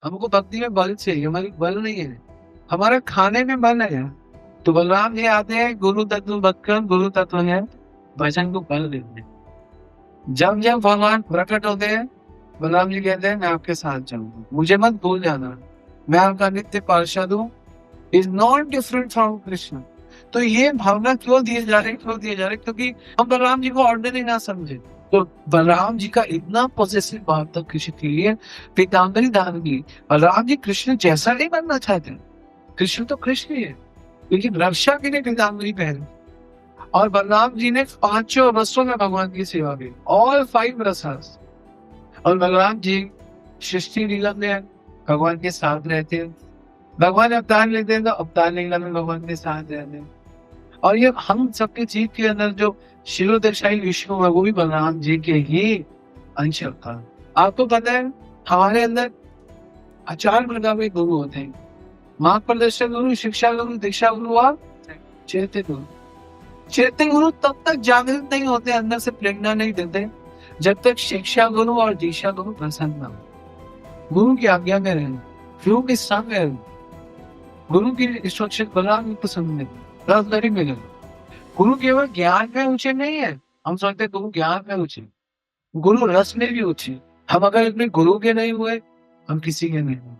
हमको भक्ति में बल चाहिए, हमारी बल नहीं है, हमारे खाने में बल है। तो बलराम जी आते हैं, गुरु तत्व बदकर गुरु तत्व है, भजन को बल देते हैं। जब जब भगवान प्रकट होते हैं, बलराम जी कहते हैं मैं आपके साथ चलूंगा, मुझे मत भूल जाना, मैं आपका नित्य पार्षद हूँ, is not different from Krishna. तो ये भावना क्यों दिए जा रहे, क्यों दिए जा रहे? क्योंकि हम बलराम जी को ऑर्डिनरी ना समझे। तो बलराम जी का इतना पॉजिटिव भाव था कृष्ण के लिए, पीताम्बरी धारण की। बलराम जी कृष्ण जैसा नहीं बनना चाहते, कृष्ण तो कृष्ण ही है, लेकिन रक्षा के लिए पीताम्बरी पहने। और बलराम जी ने 5 रसों में भगवान की सेवा की, ऑल 5 रसास। और बलराम जी सृष्टि लीला में भगवान के साथ रहते हैं, भगवान अवतार लेते हैं तो अवतार लीला में भगवान के साथ रहते हैं। और ये हम सबके जीव के अंदर जो शिरोदशाई विष्णु है, वो भी बलराम जी के ही अंश था। आपको पता है हमारे अंदर 4 प्रकार के गुरु होते हैं, मार्ग प्रदर्शक गुरु, शिक्षा गुरु, दीक्षा गुरु और चैत्य गुरु। चैत्य गुरु तब तक जागृत नहीं होते, अंदर से प्रेरणा नहीं देते, जब तक शिक्षा गुरु और दीक्षा गुरु प्रसन्न हो, गुरु की आज्ञा में रहें, गुरु के संग रहें, गुरु की इंस्ट्रक्शन बलराम पसंद नहीं, राजदारी में नहीं। गुरु केवल ज्ञान में ऊंचे नहीं है, हम सोचते गुरु ज्ञान में ऊंचे, गुरु रस में भी ऊंचे। हम अगर अपने गुरु के नहीं हुए, हम किसी के नहीं हुए।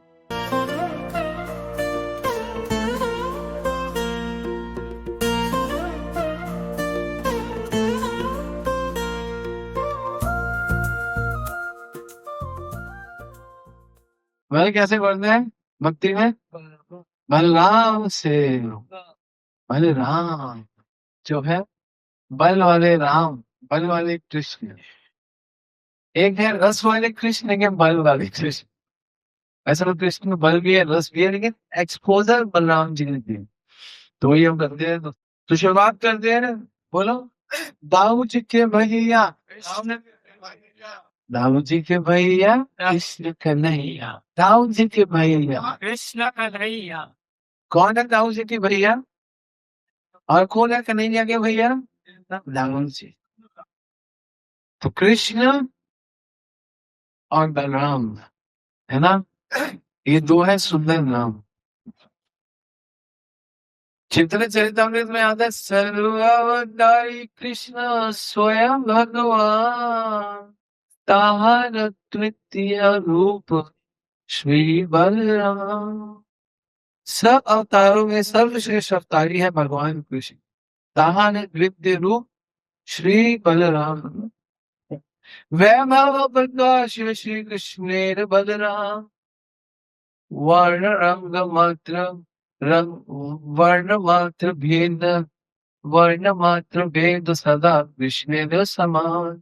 वह कैसे पढ़ते हैं भक्ति में? बलराम से, बलराम जो है बल वाले राम, बल वाले कृष्ण। एक है रस वाले कृष्ण, एक है बल वाले कृष्ण। ऐसा तो कृष्ण में बल भी है, रस भी है, लेकिन एक्सपोजर बलराम जी ने दिया। तो वही हम करते हैं। तो शुरुआत करते हैं ना, बोलो दाऊ जी के भैया, दाऊ जी के भैया कृष्ण कन्हैया, दाऊ जी के भैया कृष्ण कन्हैया। कौन है दाऊ जी के भैया और कौन है कन्हैया के भैया? दाऊ जी। तो कृष्ण और बलराम है ना, ये 2 है सुंदर नाम। चित्र चरितमृत में आता है सर्वावतारी कृष्ण स्वयं भगवान, ताहर तृतीय रूप श्री बलराम। सब अवतारों में सर्वश्रेष्ठ अवतारी है भगवान कृष्ण, ताहर तृतीय रूप श्री बलराम। वैभव प्रकाश श्री कृष्णेर बलराम, वर्ण रंग मात्र रंग, वर्ण मात्र भेद, वर्ण मात्र भेद सदा कृष्णेर समान,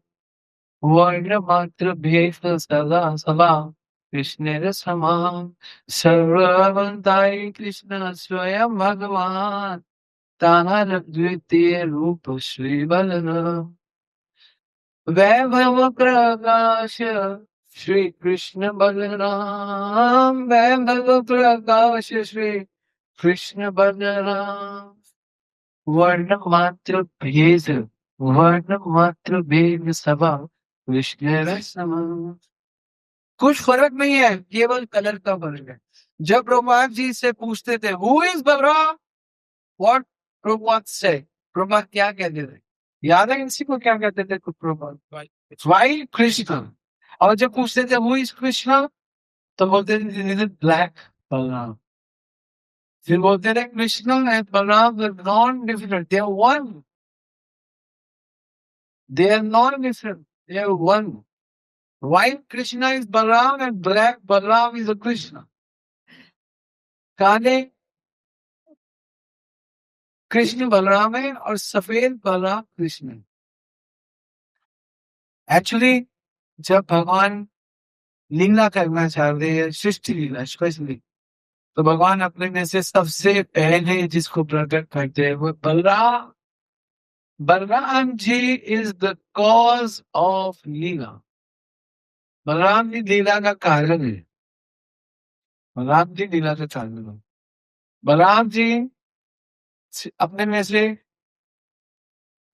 वर्ण मात्र भेद सदा सदा कृष्णेर समान। सर्वअवतारी कृष्ण स्वयं भगवान, ताहर द्वितीय रूप श्री बलराम। वैभव प्रकाश श्री कृष्ण बलराम, वैभव प्रकाश श्री कृष्ण बलराम। वर्ण मात्र भेद, वर्ण मात्र भेद सभा कृष्ण समान। कुछ फर्क नहीं है, केवल कलर का फर्क है। जब प्रभुपाद जी से पूछते थे who is Balram, what Prabhupada से, प्रभुपाद क्या कहते थे? याद है किसी को क्या कहते थे प्रभुपाद? व्हाइट कृष्ण। और जब पूछते थे हु इज कृष्ण, तो बोलते थे ब्लैक बलराम। फिर बोलते थे Krishna and Balram are not different, they are one, they are not different, they are one. White Krishna is Balaram and black Balaram is a Krishna. काले कृष्ण बलराम है और सफेद बलराम कृष्ण है। एक्चुअली जब भगवान लीला करना चाहते हैं, सृष्टि लीला स्पेशली, तो भगवान अपने में से सबसे पहले जिसको प्रकट करते हैं वो Balram. Balram ji is the cause of लीला, बलराम जी लीला का कारण है, बलराम जी लीला का कारण है। बलराम जी अपने में से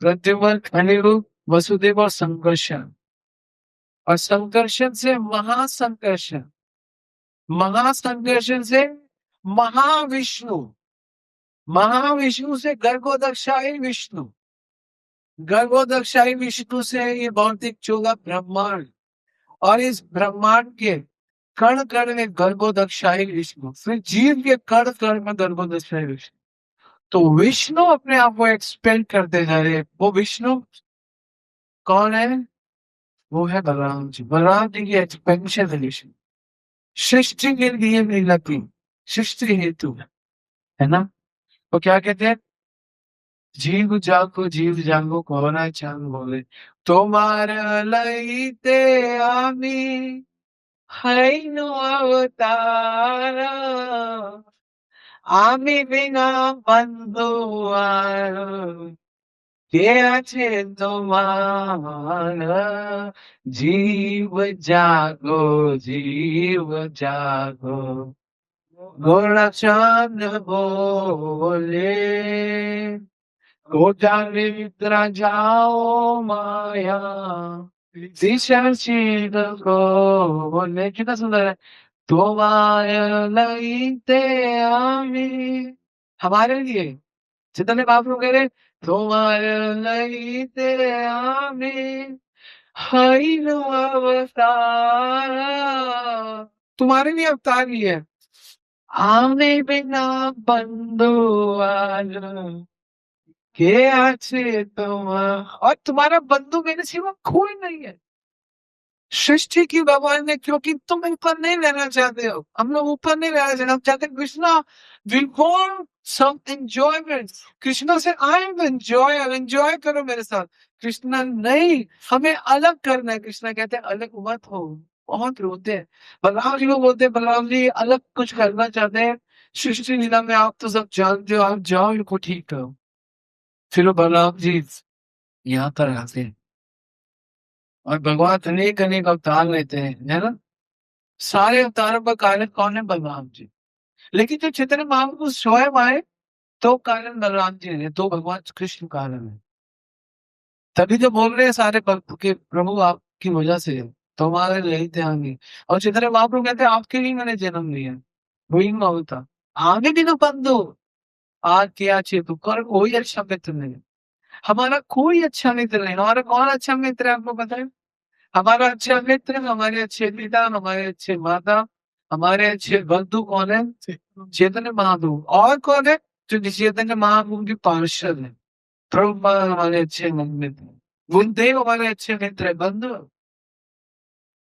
प्रद्युम्न, अनिरुद्ध, वसुदेव और संकर्षण, और संकर्षण से महासंकर्षण, महासंघर्ष से महाविष्णु, महाविष्णु से गर्भोदकशाही विष्णु, गर्भोदकशाही विष्णु से ये भौतिक चौगा ब्रह्मांड, और इस ब्रह्मांड के कण कण में गर्भोदकशाही विष्णु, फिर जीव के कण कण में गर्भोदकशाही विष्णु। तो विष्णु अपने आप को एक्सपेंड करते जा रहे हैं। वो विष्णु कौन है? वो है बलराम जी। बलराम जी की एक्सपेंशन है विष्णु, सृष्टि के लिए लीला की, सृष्टि हेतु, है ना। वो क्या कहते हैं? जीव जागो कोना चांद बोले, তোমার লইতে আমি হইনু অবতার, আমি বিনা বন্ধু আর কে আছে তোমার, জীব জাগো, জীব জাগো, গোরচাঁদ बोले, कोटा निद्रा जाओ माया, दिशा चीर को बोले। कितना सुंदर है। तुम्हारे लईते आमी, हमारे लिए जितने महाप्रभु कह रहे, तुम्हारे लईते आमी हईनु अवतार, तुम्हारे लिए अवतार ही है। आमे बिना बंधु आल के आछे तुम्हारा, और तुम्हारा बंधु मेरे सिवा कोई नहीं है सृष्टि की भगवान ने, क्योंकि तुम ऊपर नहीं रहना चाहते हो, हम लोग ऊपर नहीं रहना चाहते, हम चाहते Krishna we want some enjoyment, Krishna से आई एम एंजॉय करो मेरे साथ। कृष्णा नहीं, हमें अलग करना है। कृष्णा कहते हैं अलग मत हो, बहुत रोते हैं। बलराम जी को बोलते हैं, बलराम जी अलग कुछ करना चाहते हैं सृष्टि लीला में, आप तो सब जानते हो, आप जाओ इनको ठीक करो। फिर वो बलराम जी यहाँ पर आते हैं और भगवान अनेक अनेक अवतार लेते हैं, है ना। सारे अवतारों का कारण कौन है? बलराम जी। लेकिन जो चैतन्य महाप्रभु स्वयं आए तो कारण बलराम जी है, तो भगवान कृष्ण कारण है। तभी तो बोल रहे हैं सारे भक्त के प्रभु आपकी वजह से है, तो हमारे यही ध्यान नहीं। और चैतन्य महाप्रभु कहते हैं आपके लिए मैंने जन्म लिया, वही होता आगे भी तो बंधु आज क्या चेतु कर, कोई अच्छा मित्र नहीं है। हमारा कोई अच्छा मित्र नहीं। हमारा कौन अच्छा मित्र है आपको पता है? हमारा अच्छा मित्र, हमारे अच्छे पिता, हमारे अच्छे माता, हमारे अच्छे बंधु कौन है? चैतन्य महाप्रभु। और कौन है? जो चैतन्य महाप्रभु के पार्षद है। प्रभुपाद हमारे अच्छे मित्र, गुरुदेव हमारे अच्छे मित्र है, बंधु।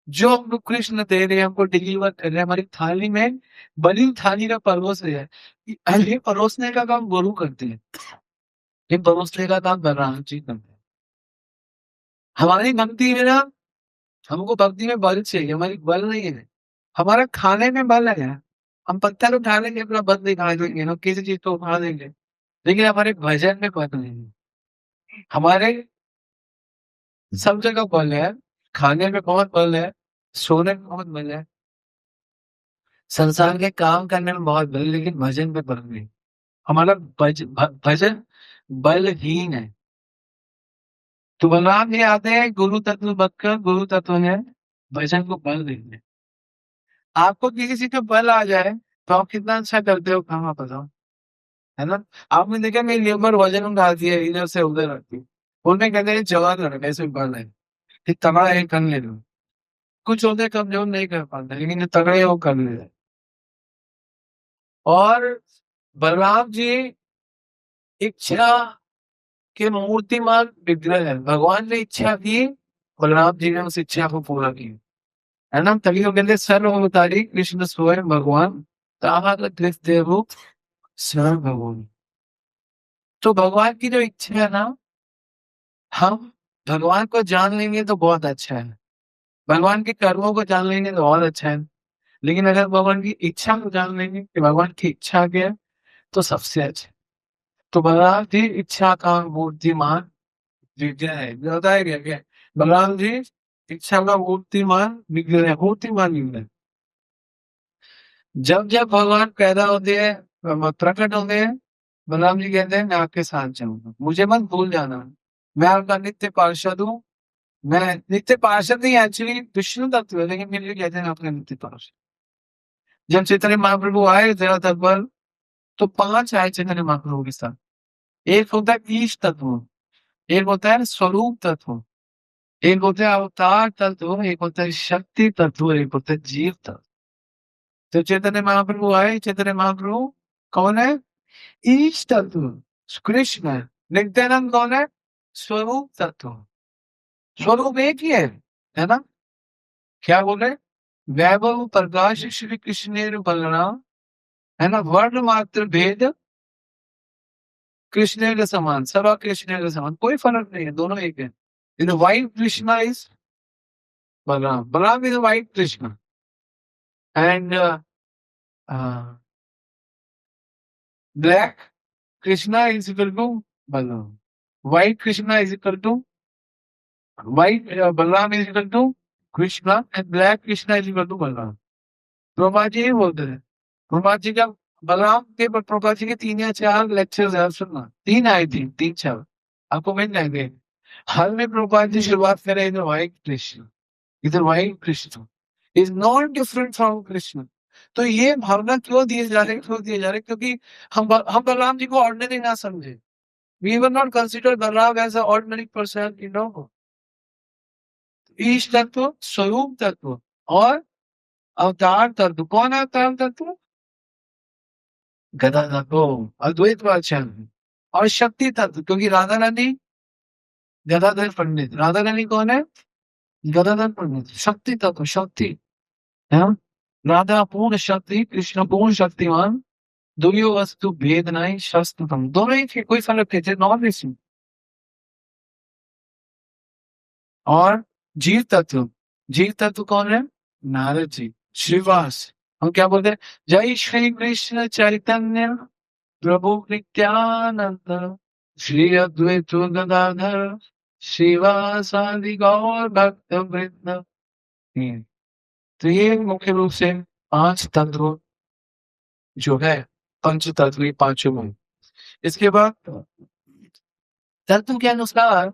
जो हमको कृष्ण दे रहे हैं, हमको डिलीवर कर रहे हैं हमारी थाली में, बड़ी थाली का परोस है। ये परोसने का काम गुरु करते हैं, ये परोसने का काम बलराम जी करते हैं। हमारी भक्ति है ना, हमको भक्ति में बल चाहिए, हमारी बल नहीं है। हमारा खाने में बल है, हम पत्थर उठा लेंगे, अपना बल दिखा देंगे, हम किसी चीज को उठा देंगे, लेकिन हमारे भजन में बल नहीं है। हमारे सब जगह बल है, खाने में बहुत बल है, सोने में बहुत बल है, संसार के काम करने में बहुत बल है, लेकिन भजन में बल नहीं। हमारा भजन बलहीन है। तो बलराम जी आते हैं गुरु तत्व बदकर, गुरु तत्व है भजन को बल देंगे। आपको किसी चीज पे बल आ जाए तो आप कितना अच्छा करते हो काम आप बताओ, है ना। आपने देखा मेरी लेबर वजन उठाती है, इधर से उधर रखती है, उनमें कहते हैं जवाब रखा ऐसे बल है, ठीक तगड़ा है कर ले लो। कुछ होते कमजोर नहीं कर पाते, लेकिन जो तगड़े हैं वो कर ले रहे। और बलराम जी इच्छा के मूर्तिमान विग्रह है। भगवान ने इच्छा की, बलराम जी ने उस इच्छा को पूरा किया, है ना। तभी वो कहते सर्वअवतारी कृष्ण स्वयं भगवान, तावत देव स्वयं भगवान। तो भगवान की जो इच्छा है ना, हम भगवान को जान लेंगे तो बहुत अच्छा है, भगवान के कर्मों को जान लेंगे तो बहुत अच्छा है। लेकिन अगर भगवान की इच्छा को जान लेंगे कि भगवान की इच्छा क्या है, तो सबसे अच्छा। तो बलराम जी इच्छा का मूर्तिमान विग्रह है, बताया गया क्या? बलराम जी इच्छा का मूर्तिमान विग्रह है, मूर्तिमान विग्रह। जब जब भगवान पैदा होते हैं, प्रकट होते हैं, बलराम जी कहते हैं मैं आपके साथ जाऊंगा, मुझे मत भूल जाना, मैं आपका नित्य पार्षद हूँ। मैं नित्य पार्षद नहीं, एक्चुअली विष्णु तत्व है, लेकिन मेरे लिए कहते हैं आपका नित्य पार्षद। जब चैतन्य महाप्रभु आए धरातल पर, तो 5 आए चैतन्य महाप्रभु के साथ। एक होता है ईश तत्व, एक होता है स्वरूप तत्व, एक होता है अवतार तत्व, एक होता है शक्ति तत्व, एक होता है जीव तत्व। तो चैतन्य महाप्रभु आए, चैतन्य महाप्रभु कौन है? ईश तत्व, कृष्ण है। नित्यानंद कौन है? स्वरूप तत्व। स्वरूप एक ही है ना? क्या बोल रहे? वैभव प्रकाश श्री कृष्ण बलराम, है ना? वर्ण मात्र भेद कृष्ण के समान, सभा कृष्ण के समान, कोई फर्क नहीं है, दोनों एक है। In white Krishna is Balram, Balram is white Krishna, and black Krishna is equal to Balram, white Krishna is equal to white Balram is equal to Krishna, and black Krishna is equal to Balram. Prabhupad ji बोलते हैं, प्रभुपाद जी का बलराम के, प्रभुपाद जी के 3 या 4 लेक्चर्स है, सुनना, 3 आए थे, 3-4 आपको मिल जाएंगे। हर में प्रभुपाद जी शुरुआत करें इधर व्हाइट कृष्ण, इधर white Krishna is not different from Krishna. तो ये भावना क्यों दिए जा रहे हैं, क्यों दिए जा रहे हैं? क्योंकि हम बलराम जी को ऑर्डिनरी ना समझे। We were not consider Balram as a ordinary person, you know. ईश तत्व, स्वरूप तत्व और अवतार तत्व। कौन है अवतार तत्व? गदा तत्व, अद्वैत वाचन। और शक्ति तत्व, क्योंकि राधा रानी गदाधर पंडित, राधा रानी कौन है? गदाधर पंडित। शक्ति तत्व, शक्ति है ना? राधा पूर्ण शक्ति, कृष्ण पूर्ण शक्तिमान, दुर्यो वस्तु भेद नहीं शस्त्र तम, दोनों ही थे, कोई फर्क नहीं थे, नॉन इसमें। और जीव तत्व, जीव तत्व कौन है? नारद जी, श्रीवास। हम क्या बोलते हैं? जय श्री कृष्ण चैतन्य प्रभु नित्यानंद, श्री अद्वैत गदाधर श्रीवासादि गौर भक्त वृंद। तो ये मुख्य रूप से 5 तत्व जो है, पंच तत्व, ये पांचों में। इसके बाद तत्व के अनुसार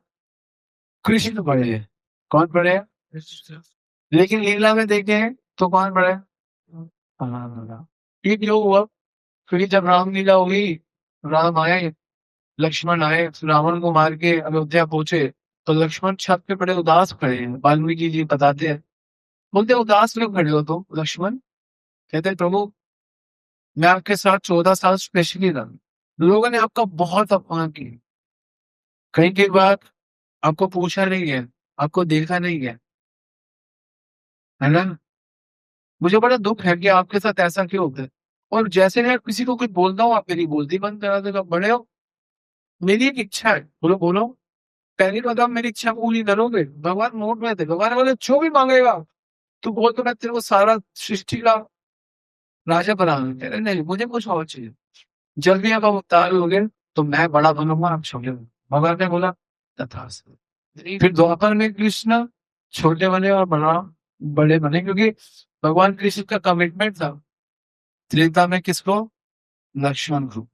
कृष्ण बड़े हैं। कौन बड़े हैं? लेकिन लीला में देखें तो कौन बड़े हैं? ये क्यों हुआ? क्योंकि जब रामलीला हुई, राम आए, लक्ष्मण आए, रावण को मार के अयोध्या पहुंचे, तो लक्ष्मण छत पे पड़े उदास खड़े हैं। वाल्मीकि जी बताते हैं, बोलते उदास क्यों खड़े हो तुम लक्ष्मण? कहते हैं प्रभु, मैं आपके साथ 14 साल स्पेशली रहा, लोगों ने आपका बहुत अपमान किया, कई कई बार आपको पूछा नहीं है, आपको देखा नहीं है ना? मुझे बड़ा दुख है कि आपके साथ ऐसा क्यों होता है। और जैसे मैं किसी को कुछ बोलता हूँ, आप मेरी बोलती बंद करा देगा। बड़े हो, मेरी एक इच्छा है, बोलो बोलो। पहली बात, आप मेरी इच्छा पूरी करोगे, भगवान मोड में थे, भगवान बोले जो भी मांगेगा तू बोल, तो मैं तेरे को सारा सृष्टि का राजा बना दूं। कह रहे नहीं, मुझे कुछ और चाहिए। जब भी आप अवतार होगे तो मैं बड़ा बनूंगा, आप छोटे बनो। भगवान ने बोला तथास्तु। फिर द्वापर में कृष्ण छोटे बने और बलराम बड़े बने, क्योंकि भगवान कृष्ण का कमिटमेंट था। त्रेता में किसको? लक्ष्मण को।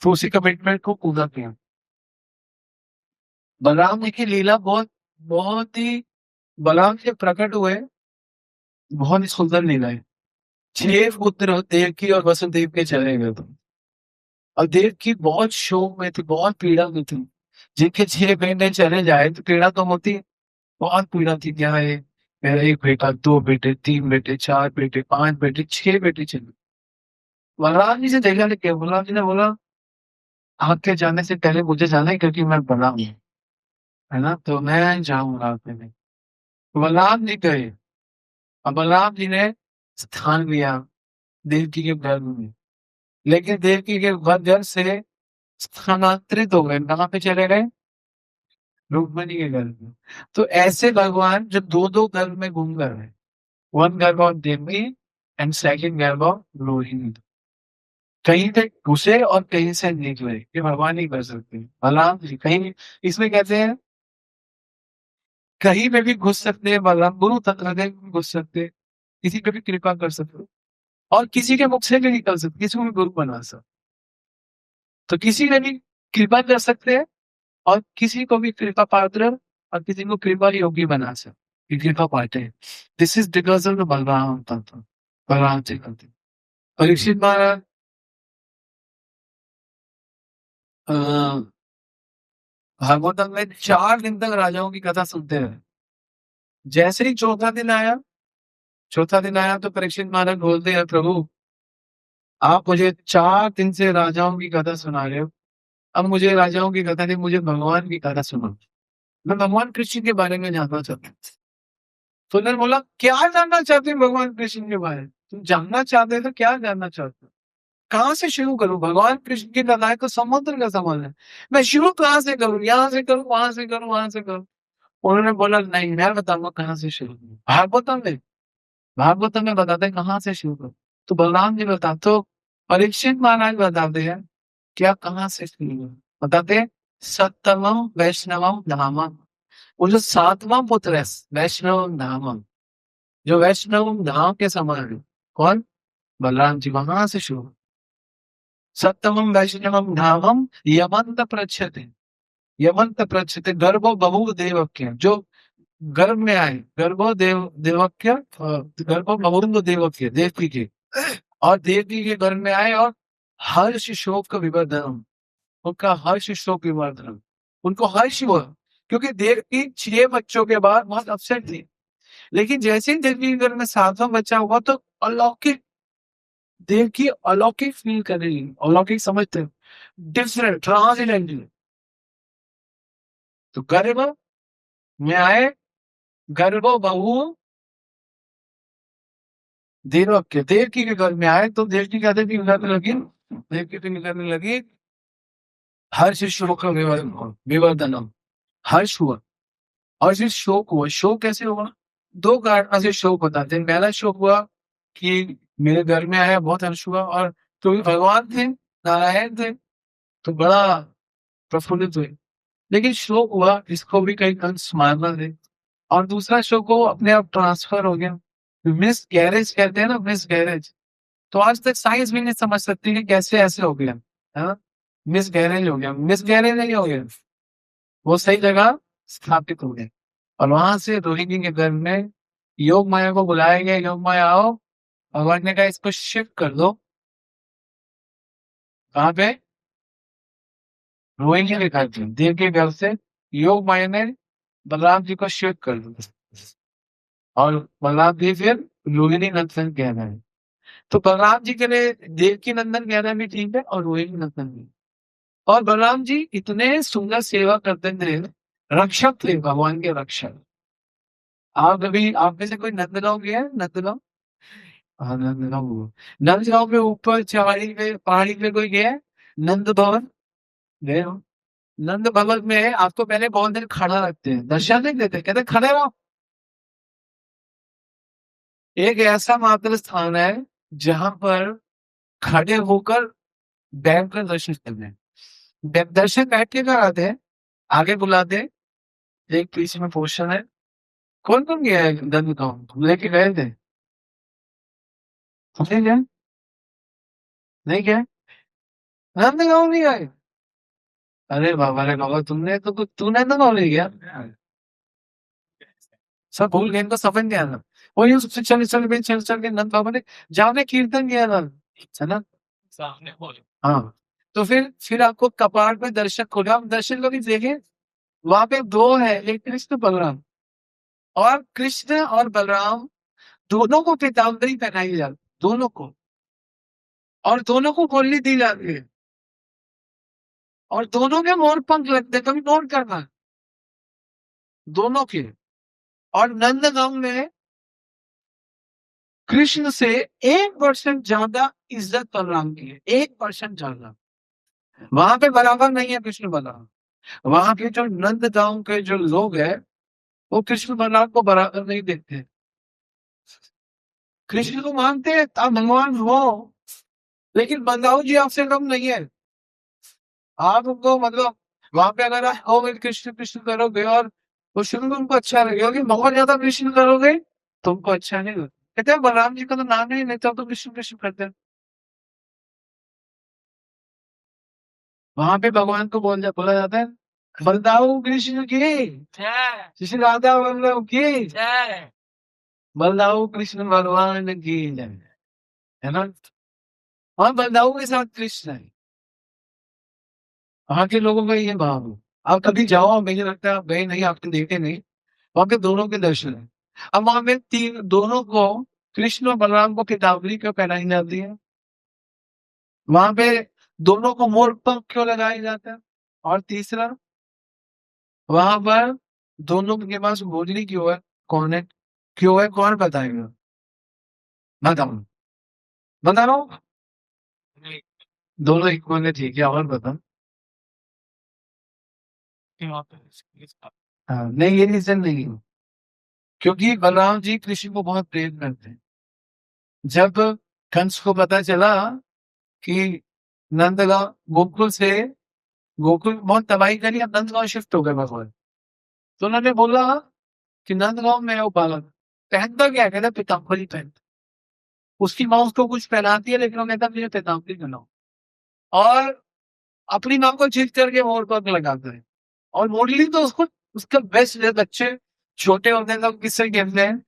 तो उसी कमिटमेंट को पूरा किया। बलराम जी की लीला बहुत बहुत ही, बलराम जी प्रकट हुए, बहुत ही सुंदर लीला है। 6 पुत्र देवकी और वसुदेव के चले गए थे, और देवकी बहुत शोक में थी, बहुत पीड़ा में थी। जिनके 6 बेटे चले जाए तो पीड़ा तो होती है, बहुत पीड़ा थी। क्या है, मेरा 1 बेटा, 2 बेटे, 3 बेटे, 4 बेटे, 5 बेटे, 6 बेटे चले। बलराम जी से देखा नहीं क्या, बलराम जी ने बोला आपके जाने से पहले मुझे जाना है, क्योंकि मैं बड़ा हूँ, है ना? तो मैं जाऊंगा आपके में। बलराम जी गए, और बलराम जी ने स्थान लिया देवकी के गर्भ में। लेकिन देवकी के गर्भ से स्थानांतरित हो गए, कहाँ पे चले गए? रुक्मणी के गर्भ में। तो ऐसे भगवान जो 2-2 गर्भ में घूम कर रहे, वन गर्भ ऑफ देवकी एंड सेकंड गर्भ ऑफ रोहिणी, कहीं पे घुसे और कहीं से निकले, ये भगवान ही कर सकते हैं। बलराम जी कहीं, इसमें कहते हैं कहीं पे भी घुस सकते हैं बलराम, गुरु तत्व में भी घुस सकते हैं, किसी पे भी कृपा कर सकते हैं, और किसी के मुख से भी निकल सकते, किसी को भी गुरु बना सकते। तो किसी में भी कृपा कर सकते हैं, और किसी को भी कृपा पात्र, और किसी को कृपा योगी बना सकते, कृपा पाते हैं। This is because of the Balram तत्व, बलराम जी करते। परीक्षित महाराज अ, भागवतम में 4 दिन तक राजाओं की कथा सुनते रहे। जैसे ही चौथा दिन आया तो परीक्षित महाराज बोलते हैं, प्रभु आप मुझे 4 दिन से राजाओं की कथा सुना रहे हो, अब मुझे राजाओं की कथा नहीं, मुझे भगवान की कथा सुनो। मैं भगवान कृष्ण के बारे में जानना चाहता हूँ। तो उन्होंने बोला, क्या जानना चाहते हो भगवान कृष्ण के बारे में? तुम जानना चाहते हो तो क्या जानना चाहते हो? कहाँ से शुरू करूं? भगवान कृष्ण की कथाएं तो समुद्र का समान है। मैं शुरू कहाँ से करूं? यहाँ से करूं, वहां से करूं, वहां से करूं? उन्होंने बोला, नहीं, मैं बताऊंगा कहाँ से शुरू करूं। भागवतम में बताते हैं कहाँ से शुरू करूं। तो बलराम जी बताते, तो परीक्षित महाराज बताते हैं क्या, कहाँ से शुरू करूं? बताते हैं, सत्तमम वैष्णवम धामम। वो जो 7वां पुत्र है वैष्णव धामम, जो वैष्णव धाम के समान है, कौन? बलराम जी। वहां से शुरू। सप्तमं वैष्णवं धामं यमंत प्रच्छते। यमंत प्रच्छते गर्भो बभूव देवक्य, जो गर्भ में आए, गर्भो देवक्य, गर्भो बभूव देवक्य, देवकी के, और देवकी के गर्भ में आए, और हर्ष शोक विवर्धनम, उनका हर्ष शोक विवर्धनम, उनको हर्ष हुआ, क्योंकि देवकी 6 बच्चों के बाद बहुत अपसेट थी। लेकिन जैसे ही देवकी के गर्भ में 7वां बच्चा हुआ तो अलौकिक, देखिए अलौकिक फील कर रही है, अलौकिक समझते हैं, डिफरेंट, ट्रांसेंडेंटल। तो गर्भ में आए, गर्भो बहू देवक्य, देवकी के गर्भ में आए तो देवकी कहते थी करने लगी, देवकी फील करने लगी, हर्ष शोक विवर्धनम, हर्ष हुआ। और फिर शोक हुआ। शोक कैसे हुआ? 2 कारणों से शोक बताते हैं। पहला शोक हुआ कि मेरे घर में आया, बहुत हर्ष हुआ, और क्योंकि भगवान थे, नारायण थे, तो बड़ा प्रफुल्लित हुए। लेकिन शोक हुआ, इसको भी कई अंश मारना थे। और दूसरा शोक को अपने आप ट्रांसफर हो गया। मिस गैरेज कहते हैं ना, मिस गैरेज। तो आज तक साइंस भी नहीं समझ सकती कि कैसे ऐसे हो गया, है ना? मिस गैरेज हो गया, मिस गैरेज नहीं हो गया, वो सही जगह स्थापित हो गया। और वहां से रोहिणी के घर में योग माया को बुलाया गया, योग माया आओ। भगवान ने कहा इसको शिफ्ट कर दो, कहाँ पे? रोहिणी के घर पे, देव के घर से योग माया ने बलराम जी को शिफ्ट कर दिया, और बलराम जी फिर रोहिणी नंदन कह रहे हैं। तो बलराम जी के लिए देवकी नंदन कहना भी ठीक है, और रोहिणी नंदन भी। और बलराम जी इतने सुंदर सेवा करते थे, रक्षक थे, भगवान के रक्षक। आप कभी, आप में से कोई नंदगांव गया है? नंदगांव? हाँ, नंदगांव हुआ। नंदगांव पे ऊपर चढ़ाई पे, पहाड़ी पे कोई गया है? नंद भवन गए हो? नंद भवन में आपको पहले बहुत देर खड़ा रखते हैं, दर्शन नहीं देते, कहते खड़े रहो। एक ऐसा मात्र स्थान है जहां पर खड़े होकर बैठ कर दर्शन करने हैं। दर्शन बैठ के कराते हैं, आगे बुलाते हैं, एक पीछे में पोर्शन है। कौन कौन गया है नंदगांव? लेके गए थे? नहीं गए? नहीं गए? नंदगांव नहीं गए? अरे बाबा रे बाबा, तुमने तो कुछ, तू नंदगांव नहीं गया? सब भूल गए, इनको समझ नहीं आना। वो यूं सबसे चल के नंद बाबा ने जाने कीर्तन किया था, है ना? सामने बोले, हाँ। तो फिर आपको कपाट पे दर्शक खोले, आप दर्शन को भी देखे। वहां पे 2 है, एक कृष्ण बलराम, और कृष्ण और बलराम दोनों को पीताम्बरी पहनाई जाती, दोनों को, और दोनों को गोली दी जाती है, और दोनों के मोर पंख लगते हैं, कभी नोट करना, दोनों के। और नंदगांव में कृष्ण से 1% ज्यादा इज्जत बलराम की है, 1% ज्यादा। वहां पे बराबर नहीं है कृष्ण बलराम। वहां के जो नंदगांव के जो लोग हैं, वो कृष्ण बलराम को बराबर नहीं देखते। कृष्ण को मानते हैं, आप भगवान हो, लेकिन बलदाऊ जी आपसे कम नहीं है। आप उनको मतलब, वहां पे अगर आप हो कृष्ण कृष्ण करोगे, और वो शुरू में उनको अच्छा लगेगा, लेकिन बहुत ज्यादा कृष्ण करोगे तुमको अच्छा नहीं लगेगा। कहते हैं बलराम जी का तो नाम ही नहीं लेता, तो कृष्ण कृष्ण करते हैं। वहां पे भगवान को बोला जाता है, बलदाऊ कृष्ण की जय, श्री राधा वल्लभ की जय, बलदाऊ कृष्ण भगवान की जय, है ना? और बंदाओं के साथ कृष्ण है। वहाँ के लोगों का ये भाव है। आप कभी जाओ, मुझे लगता है आप गए नहीं, आपने देखे नहीं, वहाँ पे दोनों के दर्शन है। अब वहाँ पे तीन दोनों को, कृष्ण और बलराम को किताबरी क्यों पहनाई जाती है? वहाँ पे दोनों को मोर पंख क्यों लगाया जाता है? और तीसरा, वहाँ पर दोनों के पास मोरनी क्यों है? कौन है? क्यों है, कौन बताएगा? बताओ, बता रहा हूँ। दोनों इक्वल है, ठीक है, और बता। हाँ, नहीं ये रीजन नहीं है, क्योंकि बलराम जी कृष्ण को बहुत प्रेम करते हैं। जब कंस को पता चला कि नंदगांव गोकुल से, गोकुल बहुत तबाही करी, अब नंदगांव शिफ्ट हो गए भगवान, तो उन्होंने बोला कि नंदगांव में है वो बालक, पहनता क्या है? कहता पीताम्बरी पहनता। उसकी माँ उसको कुछ पहनाती है, लेकिन वो कहता मुझे पीताम्बरी पहनाओ। और अपनी माँ को जीत करके मोर पंख लगाता है। और मोरली तो उसको, उसका बेस्ट है। बच्चे छोटे होते हैं तो किससे खेलते हैं?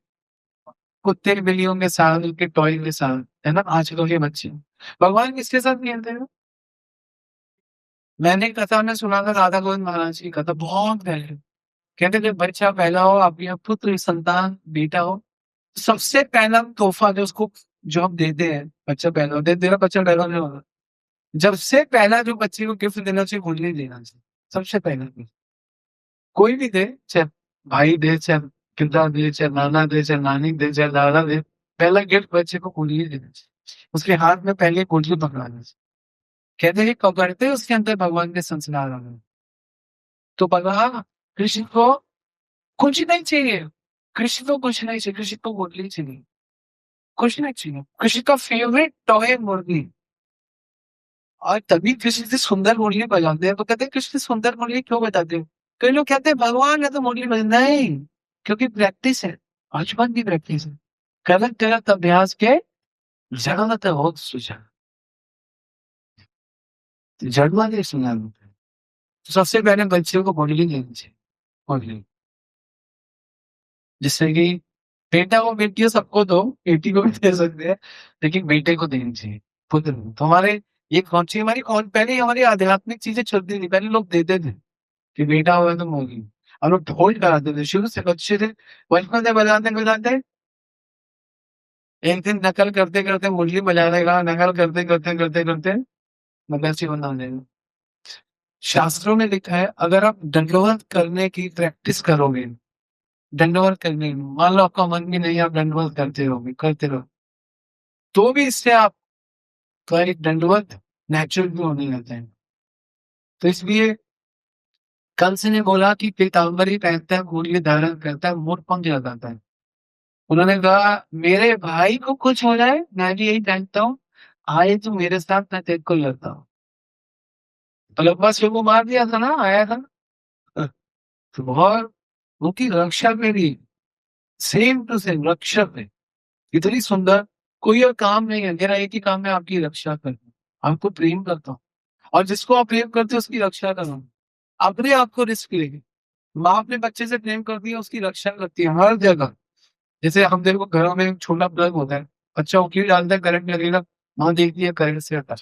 कुत्ते बिल्लियों के साथ, उनके टॉय के साथ, है ना, आजकल के बच्चे। भगवान किसके साथ खेलते हैं? मैंने कथा में सुना था, राधा गोविंद महाराज की कथा बहुत पहले। कहते जब बच्चा पैदा हो, आपके यहाँ पुत्र संतान बेटा हो, सबसे पहला तोहफा जो उसको, जो हम देते हैं, बच्चा पैदा होता है, तेरा बच्चा पैदा नहीं होगा, जब से पहला जो बच्चे को गिफ्ट देना चाहिए, कुंडली देना चाहिए। सबसे पहला gift। कोई भी दे, चाहे भाई दे, चाहे पिता दे, चाहे नाना दे, चाहे नानी दे, चाहे दादा दे, पहला गिफ्ट बच्चे को कुंडली देना चाहिए। उसके हाथ में पहले कुंडली पकड़ाना चाहिए। कहते हैं कब करते हैं, उसके अंदर भगवान के संस्कार आ गए। तो भगवान कृष्ण को कुछ नहीं चाहिए, कृष्ण को कुछ नहीं चाहिए, कृष्ण को मुरली चाहिए, कुछ नहीं चाहिए। कृष्ण का फेवरेट टॉय मुरली। और तभी कृष्ण से सुंदर मुरली बजाते हैं, तो कहते हैं कृष्ण सुंदर मुरली क्यों बजाते हैं? कई लोग कहते हैं भगवान है तो मुरली बज नहीं, क्योंकि प्रैक्टिस है, बचपन की प्रैक्टिस है। करत करत अभ्यास के जड़मत हो सुझा, जड़मत ही सुना। तो सबसे पहले बच्चे को मुरली देनी चाहिए, मुरली, जिससे कि बेटा हो बेटी हो सबको दो, बेटी को भी दे सकते हैं, लेकिन बेटे को देनी चाहिए, पुत्र को। तो हमारे ये कौन सी हमारी कौन, पहले हमारी आध्यात्मिक चीजें चलती थी, पहले लोग देते थे कि बेटा हुआ तो होगी। और लोग ढोल कराते थे शुरू से, बच्चे थे बचपन से बजाते बजाते, एक दिन नकल करते करते मुरली बजा देगा, नकल करते करते करते करते मदरसी बना देगा। शास्त्रों में लिखा है, अगर आप दंडवत करने की प्रैक्टिस करोगे, दंडवत करने, मान लो आपका मन भी नहीं, आप दंडवत करते रहोगे, करते रहो, तो भी इससे आप तो एक दंडवत नेचुरल भी होने लगता है। तो इसलिए कंस ने बोला कि पीताम्बरी पहनता है, मूल्य धारण करता है, मोर पंख लगाता है। उन्होंने कहा मेरे भाई को कुछ हो जाए, मैं भी यही पहनता हूँ, आए तो मेरे साथ, मैं तेरे को लड़ता हूँ। पलब्बा शिव को मार दिया था ना, आया था। तो बहुत उनकी रक्षा करी, सेम टू सेम रक्षा पे, इतनी सुंदर। कोई और काम नहीं है, मेरा एक ही काम है, आपकी रक्षा करना, आपको प्रेम करता हूँ, और जिसको आप प्रेम करते हो उसकी रक्षा करना। अपने आप को रिस्क लेके, माँ अपने बच्चे से प्रेम करती है, उसकी रक्षा करती है हर जगह। जैसे हम देखो घरों में एक छोटा प्लग होता है, बच्चा उंगली डालता है, करंट लगेगा, माँ देखती है करंट से हटा।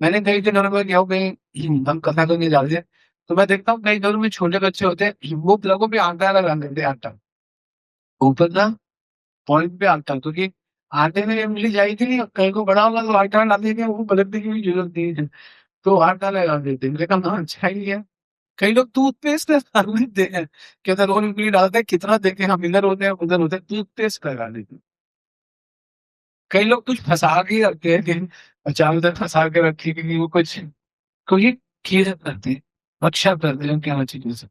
मैंने कई के घरों में गया हूँ, कहीं हम कथा तो नहीं डालते, तो मैं देखता हूँ कई घरों में छोटे बच्चे होते हैं, वो प्लगों पे आटा लगा देते हैं, आटा ऊपर ना, पॉइंट पे आटा, क्योंकि आटे में उंगली जाएगी नहीं, कहीं को बड़ा होगा तो आटा डालने के वो पलटने की भी जरूरत नहीं है, तो आटा लगा देते हैं। मेरे कहा अच्छा ही है। कई लोग टूथपेस्ट डाल देते हैं, कहते हैं रोज उंगली डालते हैं, कितना देखे, हम इधर होते हैं उधर होते हैं, टूथपेस्ट लगा देते हैं। कई लोग कुछ फंसा के रखते हैं कि अचानक से फंसा के रखी, क्योंकि वो कुछ, क्योंकि केयर करते हैं, रक्षा करते हैं उनकी हर चीजों से,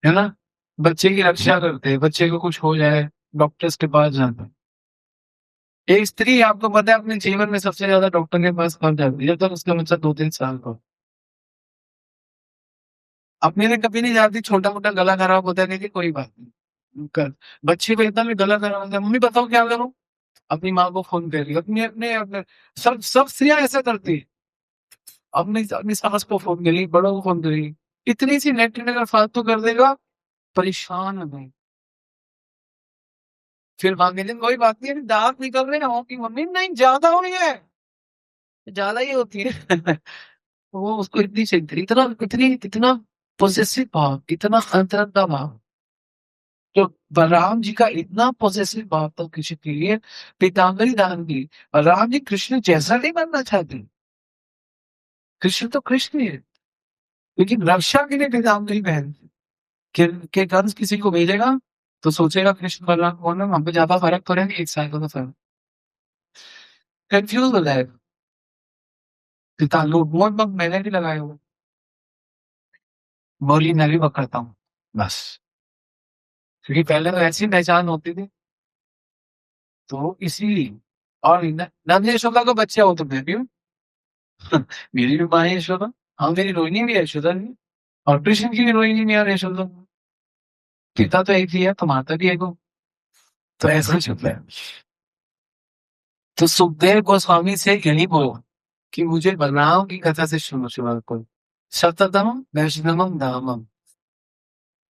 है ना। बच्चे की रक्षा करते हैं, बच्चे को कुछ हो जाए डॉक्टर्स के पास जाते हैं। एक स्त्री आपको पता है अपने जीवन में सबसे ज्यादा डॉक्टर के पास कब जाती है? जब तक उसका बच्चा 2-3 साल का हो। अपने लिए कभी नहीं जाती, छोटा मोटा गला खराब होता है, देखिए कोई बात नहीं कर, बच्चे को एकदम ही गला खराब होता है, मम्मी बताओ क्या करूं, अपनी माँ को फोन कर रही है, अपने अपने अपने, सब सब स्त्रियां ऐसा करती है, अपनी अपनी सास को फोन करी, बड़ों को फोन करी, इतनी सी नेट अगर फालतू कर देगा, परेशान हो गए। फिर मांगे दिन कोई बात नहीं, अभी दांत निकल रहे हैं, की मम्मी नहीं ज्यादा हो रही है, ज्यादा ही होती है। वो उसको इतनी चाहिए थी, इतना पोजेसिव भाव, इतना अंतरंग का भाव। तो बलराम जी का इतना पोजेसिव भाव था कृष्ण के लिए, पीताम्बरी धारण की। बलराम जी कृष्ण जैसा नहीं बनना चाहते। कृष्ण तो कृष्ण ही है, लेकिन रक्षा के लिए पीताम्बरी पहन के कंस किसी को भेजेगा तो सोचेगा कृष्ण बलराम कौन है, वहां पे ज्यादा फर्क पड़ेगा, एक साइकिल का फर्क। कंफ्यूज हो जाएगा। पिता लोग बहुत मैंने भी लगाए हुए, बोली मैं भी पकड़ता हूँ बस, क्योंकि पहले तो ऐसी पहचान होती थी, तो इसीलिए। और नंद यशोदा को बच्चे हो तो मैं भी हूँ। मेरी भी माँ है यशोदा। हाँ, मेरी रोहिणी भी है यशोदा भी। और कृष्ण की भी रोहिणी भी है यशोदा। पिता तो एक ही है, तो माता भी एक हो। तो ऐसा चलता है। तो सुखदेव गोस्वामी से यही बोलो कि मुझे बलराम की कथा से सुनो शुरुआत को। सततम वैष्णवम धामम।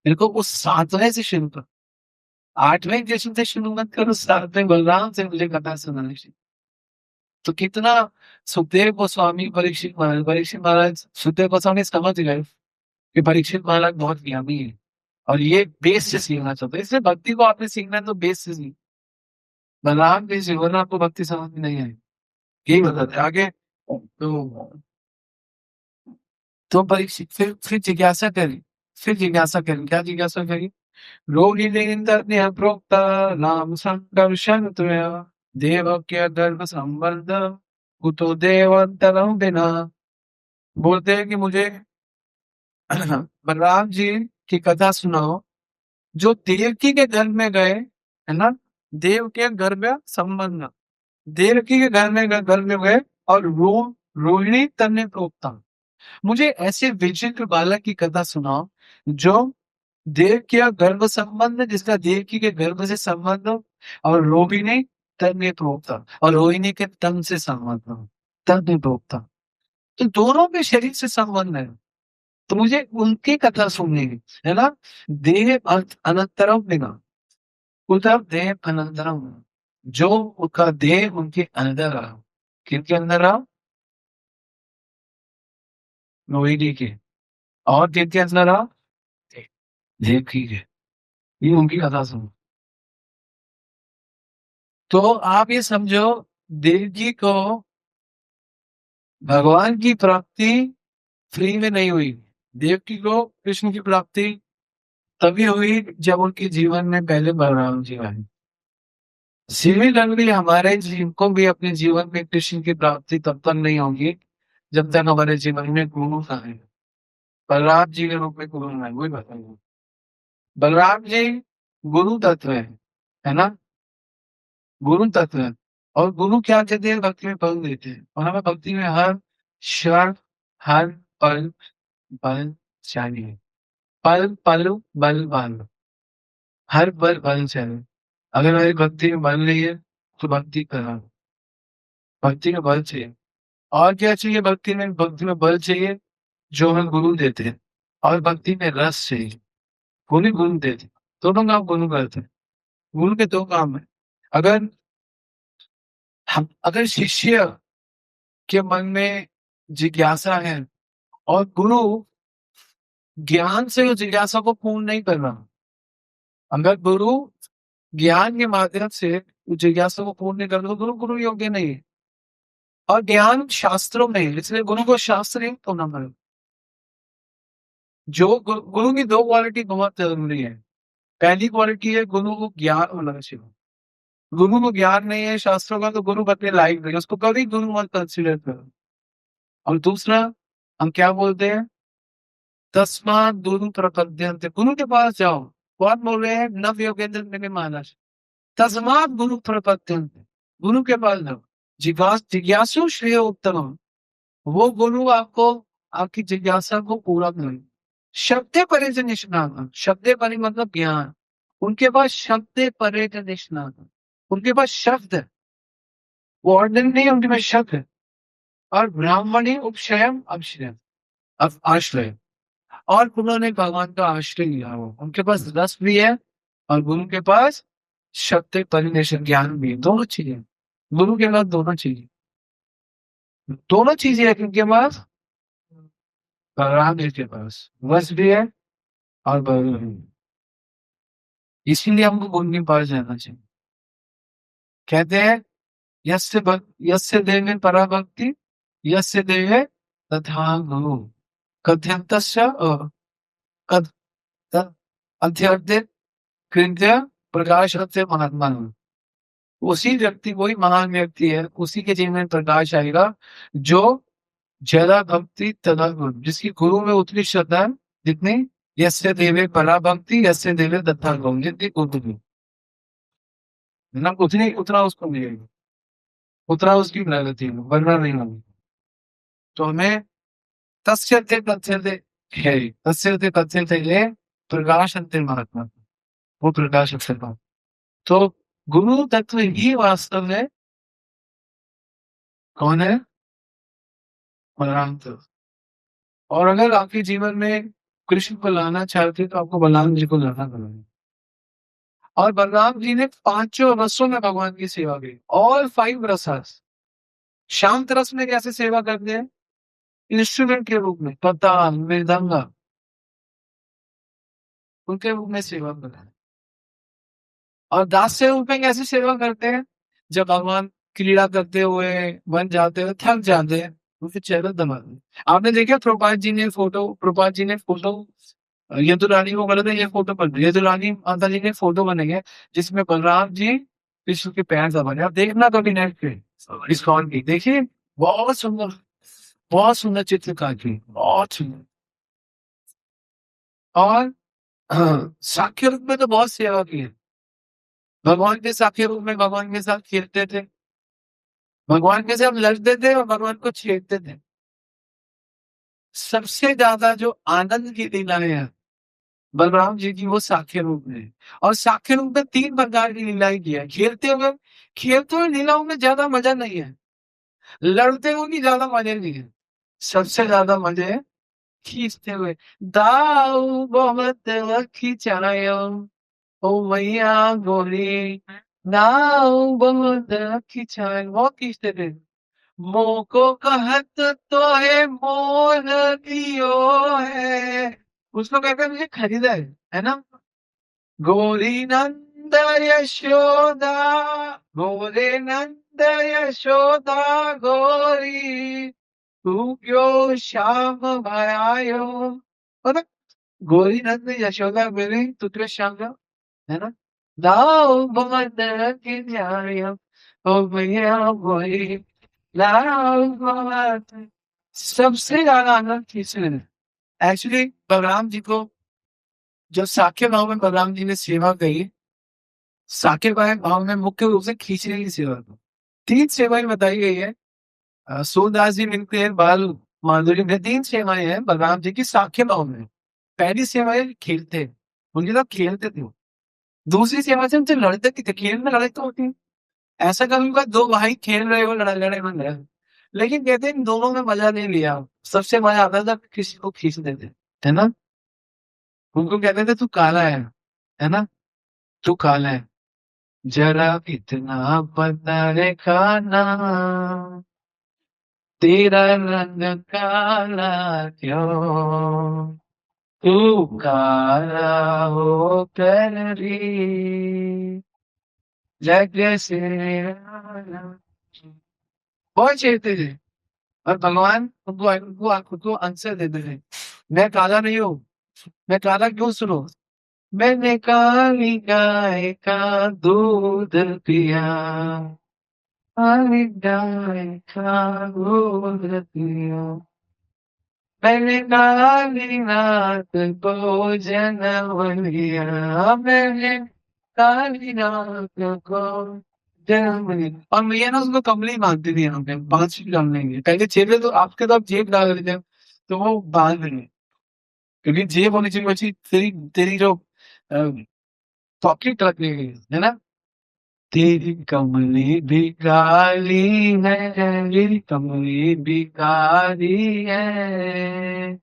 मेरे को उस 7वें से शुरू करो। 8वें जैसे से शुरू मत करो, 7वें बलराम से मुझे कथा सुनानी चाहिए। तो कितना सुखदेव गोस्वामी, परीक्षित महाराज सुखदेव गोस्वामी समझ गए कि परीक्षित महाराज बहुत ज्ञानी है, और ये बेस से सीखना चाहते हैं। इसलिए भक्ति को आपने सीखना है तो बेस से सीख। बलराम के जीवन आपको भक्ति समझ में नहीं आई, यही बताते आगे। तो परीक्षित फिर जिज्ञासा करी। क्या जिज्ञासा करी? रोहिणीन्द्र प्रोक्ता नाम संकर्षण त्वया देवक्य गर्भ संबंध कुतो देवांतरम बिना। बोलते हैं कि मुझे बलराम जी की कथा सुनाओ, जो देवकी के घर में गए, है ना, देव के घर में संबंध, देवकी के घर में गए, और रोहिणी तन्ने प्रोक्ता। मुझे ऐसे विचित्र बालक की कथा सुनाओ जो देव के गर्भ संबंध, जिसका देवकी के गर्भ से संबंध हो, और रोहिणी तन्ने प्रोक्ता, और रोहिणी के तन से संबंध हो, तन्ने प्रोक्ता। तो दोनों के शरीर से संबंध है, तो मुझे उनकी कथा सुननी है, है ना। देह अनंतरम बिना, उधर देह अनंतरम, जो उसका देह उनके अंदर रहा। किनके अंदर रहा? रोहिणी के। और किनके अंदर रहा? देवकी के। ये उनकी कथा सुनो। तो आप ये समझो, देवकी को भगवान की प्राप्ति फ्री में नहीं हुई। देवकी को कृष्ण की प्राप्ति तभी हुई जब उनके जीवन में पहले बलराम जी आए। सिमिलरली हमारे जीव को भी अपने जीवन में कृष्ण की प्राप्ति तब तक नहीं होगी जब तक हमारे जीवन में गुरु ना आए। बलराम जी के रूप में गुरु ना आए, वही बताइए। बलराम जी गुरु तत्व है ना, गुरु तत्व है। और गुरु क्या कहते हैं? भक्ति में बल देते हैं, और हमें भक्ति में हर क्षण, हर पल बल चाहिए। पल पल बल बल, हर पल बल चाहिए। अगर हमारी भक्ति में बल नहीं है तो भक्ति करा, भक्ति में बल चाहिए। और क्या चाहिए? भक्ति में बल चाहिए जो हमें गुरु देते हैं, और भक्ति में रस चाहिए, वो भी गुरु देते हैं। दोनों काम गुरु करते हैं। गुरु के दो काम है। अगर अगर शिष्य के मन में जिज्ञासा है, और गुरु ज्ञान से उस जिज्ञासा को पूर्ण नहीं कर रहा, अगर गुरु ज्ञान के माध्यम से उस जिज्ञासा को पूर्ण नहीं कर रहा, तो गुरु गुरु योग्य नहीं है। और ज्ञान शास्त्रों में है, इसलिए गुरु को शास्त्र तो ना पड़े। जो गुरु की दो क्वालिटी बहुत जरूरी है। पहली क्वालिटी है गुरु को ज्ञान होना चाहिए। गुरु को ज्ञान नहीं है शास्त्रों का, तो गुरु अपने लायक नहीं, उसको कभी गुरु मत कंसिडर करो। और दूसरा, हम क्या बोलते हैं? तस्मात गुरु प्रपद्यन्ते, गुरु के पास जाओ। कौन बोल रहे हैं? नव योगेंद्र मेरे महाराज। तस्मात गुरु प्रपद्यन्ते, गुरु के पास जाओ। जिज्ञासु श्रेय उत्तम, वो गुरु आपको आपकी जिज्ञासा को पूरा करे। शब्दे परे से निष्णात, शब्दे परे मतलब ज्ञान। उनके पास शब्दे परे से निष्णात, उनके पास शब्द है, वो ऑर्डन नहीं है, उनके पास शब्द है। और ब्राह्मणी उपशयम अक्षय, अब आश्रय, और उन्होंने भगवान का आश्रय लिया हो, उनके पास रस भी है, और गुरु के पास शब्द परिवेशन ज्ञान भी है। दोनों चीजें गुरु के पास, दोनों चीजें। दोनों चीजें है किनके पास? बलराम जी के पास वश भी है और बल भी है। इसीलिए हमको गुरु के पास जाना चाहिए। कहते हैं यस्य देवे पराभक्ति, यस्य देवे तथा गुरु कथ्यंतस्य कथ अध्यर्थे कृत्य प्रकाश महात्मा। उसी व्यक्ति कोई महान व्यक्ति है, उसी के जीवन में प्रकाश आएगा जो ज्यादा भक्ति तथा गुरु, जिसकी गुरु में उतनी श्रद्धा है जितनी यस्य देवे परा भक्ति यस्य देवे दत्ता गुरु, जितनी गुरु की ना उतनी उतना उसको मिलेगा, उतना उसकी प्रगति है, वरना नहीं होगी। तो हमें तस्यते तथ्यते है, तस्यते तथ्यते ये प्रकाश अंतिम महात्मा, वो प्रकाश अक्षर का। तो गुरु तत्व ही वास्तव में कौन है? बलराम तत्व। और अगर आपके जीवन में कृष्ण को लाना चाहते हैं तो आपको बलराम जी को लाना पड़ेगा। और बलराम जी ने पांचों रसों में भगवान की सेवा की, ऑल फाइव रसस। शांत रस में कैसे सेवा करते हैं? इंस्ट्रूमेंट के रूप में, पताल मृदंगा, उनके रूप में सेवा करते हैं। और दास्य रूप में कैसे सेवा करते हैं? जब भगवान क्रीड़ा करते हुए बन जाते हैं, थक जाते हैं, तो फिर चेहरा दबाते हैं। आपने देखा प्रभुपाद जी ने फोटो यदुरानी को बोला था ये फोटो बन यदुरानी माता जी ने फोटो बनेंगे जिसमें बलराम जी विष्णु के पैर दबा रहे। आप देखना कभी नेट पे इस्कॉन की, देखिए बहुत सुंदर चित्रकार की, बहुत सुंदर। और साक्ष्य रूप में तो बहुत सेवा की है। भगवान के साक्ष्य रूप में भगवान के साथ खेलते थे, भगवान के साथ लड़ते थे और भगवान को छेड़ते थे। सबसे ज्यादा जो आनंद की लीलाएं हैं बलराम जी की, वो साक्ष्य रूप में। और साक्ष्य रूप में 3 प्रकार की लीलाएं की है। खेलते हुए लीलाओं में ज्यादा मजा नहीं है, लड़ते हुए भी ज्यादा मजे नहीं है। सबसे ज्यादा मजे है खींचते हुए। दाऊ बहुत खिंचायो ओ मैया गोरी, नाव बहुत खिंचायो, बहुत खींचते थे। मोको कहत तो है मोह दियो है, उसको कहते हैं मुझे खरीदा है ना। गोरी नंद यशोदा, गोरे नंद यशोदा गोरी, तू क्यों श्याम भयायो, मतलब गोरी नंद यशोदा मेरे तू क्यों श्याम का, है ना। लाओ बमद के जायो ओ भैया गोरी, लाओ बमद। सबसे ज्यादा आनंद किसने? एक्चुअली बलराम जी को जब साक्य भाव में बलराम जी ने सेवा कही, साक्य भाव में मुख्य रूप से खींचने की सेवा को 3 सेवाएं बताई गई है। सूरदास जी मिलते हैं बाल माधुरी में, 3 सेवाएं हैं बलराम जी की साक्य भाव में। पहली सेवा है खेलते, उनके साथ खेलते थे। दूसरी सेवा से उनसे लड़ते थे, खेल में लड़ाई तो होती है। ऐसा कभी हुआ 2 भाई खेल रहे हो, लड़ाई बन रहे हो, लेकिन कहते हैं इन दोनों में मजा नहीं लिया। सबसे मजा आता था किसी को खींचते थे, है ना। उनको कहते थे तू काला है ना, तू काला है, जरा इतना पता रे खाना, तेरा रंग काला क्यों, तू काला हो कर री जग से आना। बहुत छेड़ते थे और भगवान उनको आंसर देते थे, मैं काला नहीं हूँ। मैं काला क्यों सुनो? मैंने काली गाय का दूध पिया, काली गाय का दूध पिया, मैंने काली रात को जन्म लिया, मैंने काली रात को जन्म लिया। और मैया ना उसको कमली मांगती थी, यहाँ पे 5 डालने पहले जेब तो आपके तो आप जेब डाल रहे थे, तो वो बांध रहे, क्योंकि जेब होनी चाहिए बच्ची, तेरी तेरी जो पॉकेट रखने की, है ना। तेरी कमली भी काली है, तेरी कमली भी काली है,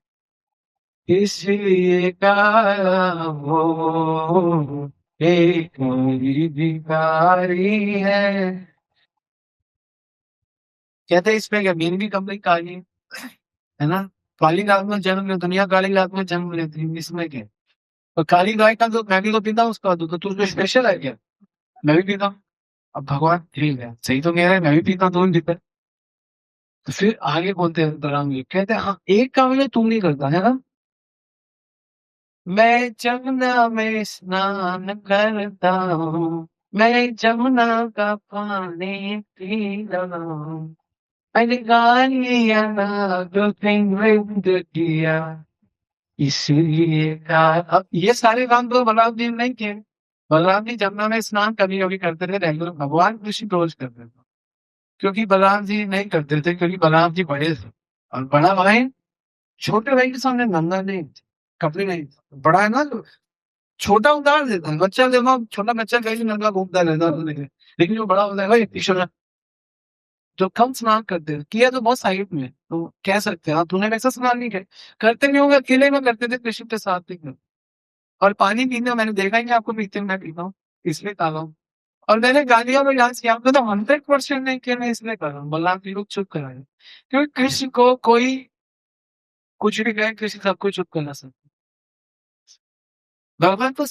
इसलिए काला हो, तेरी कमली भी काली है। कहते हैं इसमें क्या मेरी भी कपड़ी काली है ना? काली रात में जन्म ले दुनिया काली रात में जन्म लेती है, इसमें क्या? और काली गाय का दूध मैं भी तो पीता हूँ उसका दूध, तो तू उसमें स्पेशल है क्या? मैं भी पीता हूँ। अब भगवान ठीक है, सही तो कह रहे हैं, मैं भी पीता हूँ, तू भी पीता है। तो फिर आगे बोलते हैं बलराम जी, कहते हैं हाँ एक काम ये तू नहीं करता है ना, मैं जमुना में स्नान करता हूँ, मैं जमुना का पानी पी रहा हूँ, मैंने गालियाँ ना दो किया, इसलिए का अब ये सारे काम तो बलराम जी ने नहीं किए। बलराम जी जमुना में स्नान कभी कभी करते थे, रेगुलर भगवान कृष्ण रोज करते थे, क्योंकि बलराम जी नहीं करते थे, क्योंकि बलराम जी बड़े थे और बड़ा भाई छोटे भाई के सामने नंगा नहीं, कपड़े नहीं, बड़ा है ना तो छोटा उतार देता है, बच्चा देखो छोटा बच्चा कैसे नंगा घूमता रहता है, लेकिन जो बड़ा होता है भाई ईश्वर जो कम स्नान करते थे, किया तो बहुत साइड में तो कह सकते हैं, तूने वैसा स्नान नहीं किया, करते नहीं होंगे, अकेले में करते थे कृष्ण के साथ ही। और पानी पीना मैंने देखा ही नहीं आपको पीते हुए, मैं पीता हूँ इसलिए ताला हूँ। और मैंने गालियों में डांस किया, आपने तो 100% नहीं किया, मैं इसलिए कर रहा हूँ, बलराम जी को चुप कराया, क्योंकि कृष्ण को कोई कुछ भी कहे, कृष्ण सबको चुप करना सकता। भगवान तो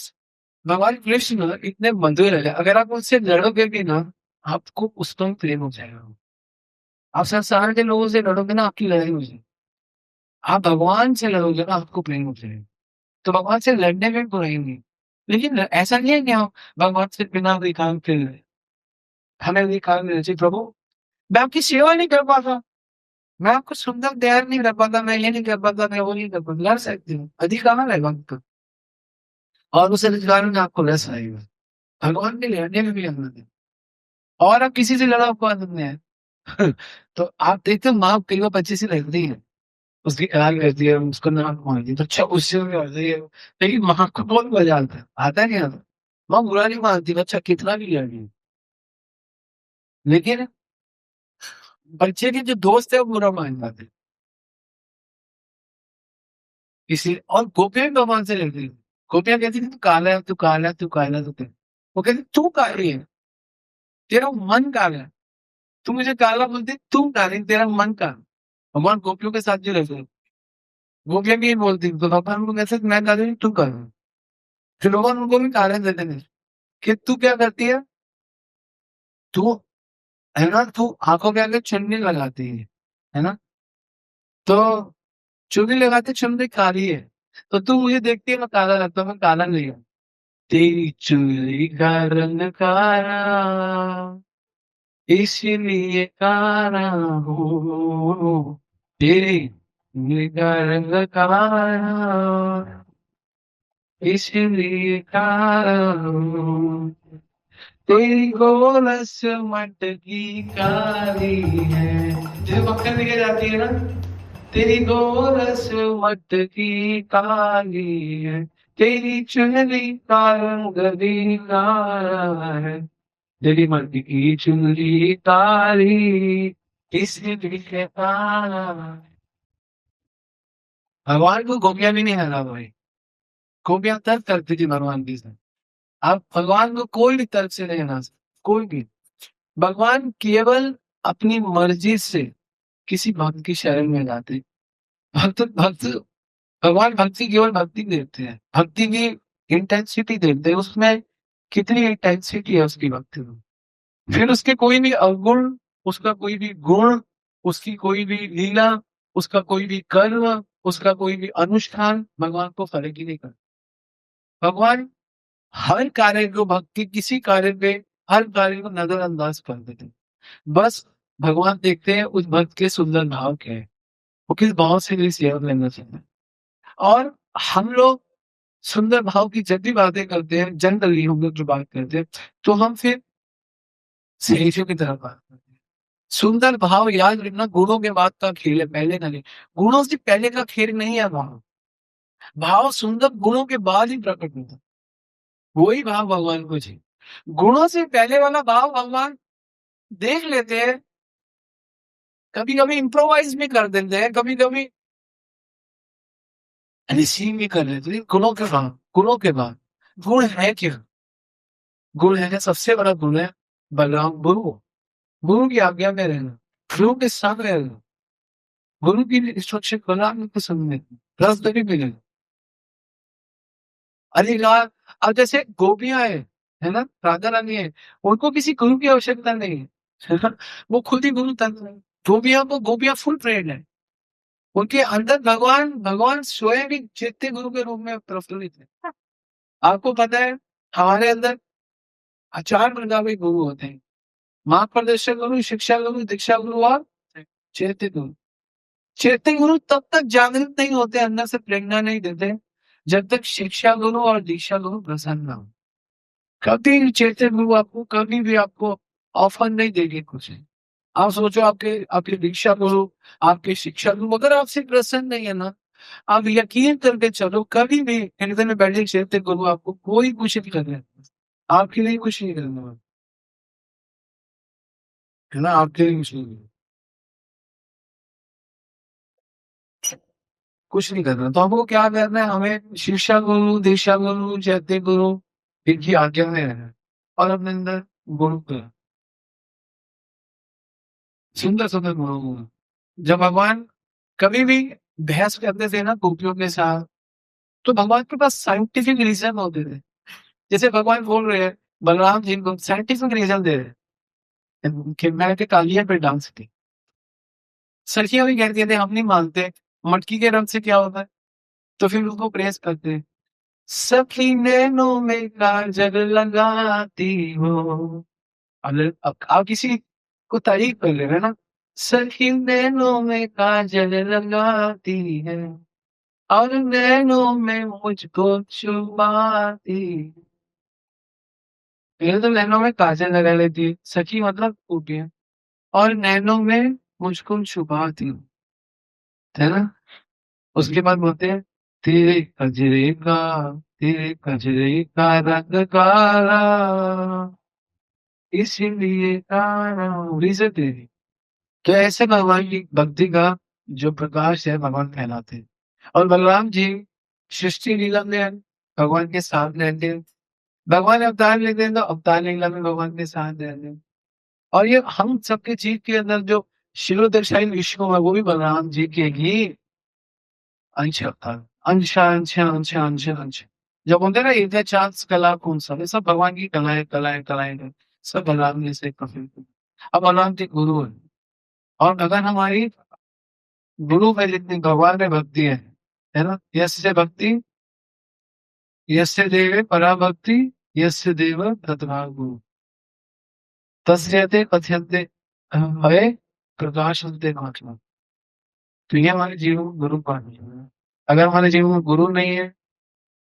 भगवान कृष्ण इतने मधुर है, अगर आप उससे लड़ोगे भी ना, आपको उस पर प्रेम हो जाएगा। आप संसार के लोगों से लड़ोगे ना, आपकी लड़ाई हो जाएगी। आप भगवान से लड़ोगे ना, आपको प्रेम हो जाएगा। तो भगवान से लड़ने में बुराई नहीं, लेकिन ऐसा नहीं है कि हम भगवान से बिना कोई काम के हमें भी काम देना चाहिए। प्रभु मैं आपकी सेवा नहीं कर पाता, मैं आपको सुंदर तैयार नहीं कर पाता, मैं ये नहीं कर पाता, मैं वो नहीं कर पाता, लड़ सकती हूँ, अधिकार है वक्त का, और उस अधिकार में आपको रस आएगा। भगवान के लड़ने में भी आनंद है, और आप किसी से लड़ा आपको आनंद नहीं है। तो आप देखते हो माँ कई बार बच्चे से लड़ती है, उसकी ख्याल करती है, उसको नाक मारती है, तो अच्छा उससे भी होती है, लेकिन माँ को बहुत मजा आता है नहीं आता? माँ बुरा नहीं मानती, बच्चा कितना भी लड़ ले, लेकिन बच्चे के जो दोस्त है वो बुरा मान जाते हैं। इसी और गोपियाँ भी भगवान से लड़ती थी। गोपियाँ कहती थी, "तू काला है, तू काला है, तू काला है, तू काला है।" वो कहती, "तू काली है, तेरा मन काला है। तू मुझे काला बोलती, तू काली, तेरा मन काला।" भगवान गोपियों के साथ जो रहते हैं, गोपियाँ भी यही बोलती थी, तो भगवान उनको कैसे मैं काली हूँ, तू काला है। फिर भगवान उनको भी काला देते थे कि तू क्या करती है, तू है ना, तू आँखों के आगे चुन्नी लगाती है ना? तो चुन्नी लगाती चुन्नी काली है, तो तू मुझे देखती है मैं काला लगता हूँ, मैं काला नहीं हूँ। तेरी चुनरी का रंग काला, इसलिए काला हूँ, तेरी चुनरी का रंग काला, इसलिए काला हूँ, तेरी गोलस मटकी काली है, जब पक्का लेके जाती है ना, तेरी गोरस मटकी काली है, तेरी चुनरी का रंग भी काला है, तेरी मटकी चुनरी काली, इसलिए काला। भगवान को गोपियां भी नहीं हरा भाई, गोपियां तर्क करती थी भगवान की से। आप भगवान को कोई भी तर्क से नहीं हरा सकते, कोई भी। भगवान केवल अपनी मर्जी से किसी भक्त की शरण में जाते, भक्त भक्त भगवान भक्ति केवल भक्ति देते हैं, भक्ति की इंटेंसिटी देते हैं, उसमें कितनी इंटेंसिटी है उसकी भक्ति में। फिर उसके कोई भी अवगुण, उसका कोई भी गुण, उसकी कोई भी लीला, उसका कोई भी कर्म, उसका कोई भी अनुष्ठान भगवान को फर्क ही नहीं करता। भगवान हर कार्य को भक्ति किसी कार्य पे हर कार्य को नजरअंदाज कर देते हैं। बस भगवान देखते हैं उस भक्त के सुंदर भाव क्या है, वो किस भाव से मेरी सेवा लेना चाहते हैं। और हम लोग सुंदर भाव की जब भी बातें करते हैं, जनरली हम लोग जो बात करते हैं, तो हम फिर सहेलियों की तरफ बात करते हैं। सुंदर भाव याद रखना गुणों के बाद का खेल है, पहले का नहीं। गुणों से पहले का खेल नहीं है भाव। भाव सुंदर गुणों के बाद ही प्रकट होता है, वही भाव भगवान को चाहिए। गुणों से पहले वाला भाव भगवान देख लेते हैं, कभी कभी इम्प्रोवाइज भी कर देते हैं, कभी कभी रिसीव भी कर लेते हैं। गुणों के बाद, गुणों के बाद गुण है क्या? गुण है, सबसे बड़ा गुण है बलराम, गुरु, गुरु की आज्ञा में रहना। गुरु के साथ रह, गुरु की इंस्ट्रक्शन बना में पसंद नहीं, राजनीति भी नहीं। अरे यार, अब जैसे गोपियां है ना, राधा रानी है, उनको किसी गुरु की आवश्यकता नहीं है ना? वो खुद ही गुरु तत्व है। गोपियां फुल ट्रेंड है। उनके अंदर भगवान भगवान स्वयं भी चैत्य गुरु के रूप में प्रफुल्लित है। आपको पता है, हमारे अंदर 4 प्रकार के गुरु होते हैं। मार्ग प्रदर्शक गुरु, शिक्षा गुरु, दीक्षा गुरु और चैत्य गुरु। चैत्य गुरु तब तक जागृत नहीं होते, अंदर से प्रेरणा नहीं देते, जब तक शिक्षा गुरु और दीक्षा गुरु प्रसन्न ना हो। कभी चैत्य गुरु आपको कभी भी आपको ऑफर नहीं देगी कुछ। आप सोचो, आपके आपके दीक्षा गुरु, आपके शिक्षा गुरु अगर आपसे प्रसन्न नहीं है ना, आप यकीन करके चलो, कभी भी हृदय में बैठे चैत्य गुरु आपको कोई कुछ नहीं करने, आपके लिए कुछ नहीं करने वाला, है ना? आपके लिए कुछ नहीं करना। तो हमको क्या करना है? हमें शिक्षा गुरु, दीक्षा गुरु, चैत्य गुरु इनकी आज्ञा में रहना है और अपने अंदर गुरु को सुंदर सुंदर गुरु को। जब भगवान कभी भी बहस करते थे ना गोपियों के साथ, तो भगवान के पास साइंटिफिक रीजन होते थे। जैसे भगवान बोल रहे हैं बलराम जी को, साइंटिफिक रीजन दे रहे हैं कि मैं के कालिया पे डांस की। सखियां भी कहती थे हम नहीं मानते, मटकी के रंग से क्या होता है? तो फिर उसको प्रेस करते हैं, सखी नैनों में काजल लगाती हो। अब आप किसी को तारीफ कर रहे हैं ना, सखी नैनों में काजल लगाती है और नैनों में मुझको छुपाती। ये तो नैनों में काजल लगा लेती है, सखी मतलब खूबियां, और नैनों में मुझको छुपाती है ना। उसके बाद बोलते हैं, तेरे कजरे का तेरे कजरे का रंग काला, इसीलिए काला उड़ी से तेरी। तो ऐसे भगवान की भक्ति का जो प्रकाश है भगवान फैलाते हैं। और बलराम जी सृष्टि लीला में भगवान के साथ रहते हैं, भगवान अवतार लेते हैं तो अवतार लीला में भगवान के साथ रहते हैं। और ये हम सबके जीव के अंदर जो शिरोदशाही विष्णु है, वो भी बलराम जी के ही अंश अवतार, अंश अंश अंश अंश अंश। जब बोलते हैं ना इधर चांद कला कौन सा, ये सब भगवान की कलाएं कलाएं कलाएं हैं, सब बलराम जी से प्रफुल्लित। अब बलराम जी गुरु है, और अगर हमारी गुरु में जितनी भगवान में भक्ति है ना, यस्य भक्ति यस्य देवे परा भक्ति, यस्य देव तत्भाव गुरु, तस्यते कथयन्ते हवे प्रकाशन्ते महात्मा। तो ये हमारे जीवन में गुरु का है। अगर हमारे जीवन में गुरु नहीं है,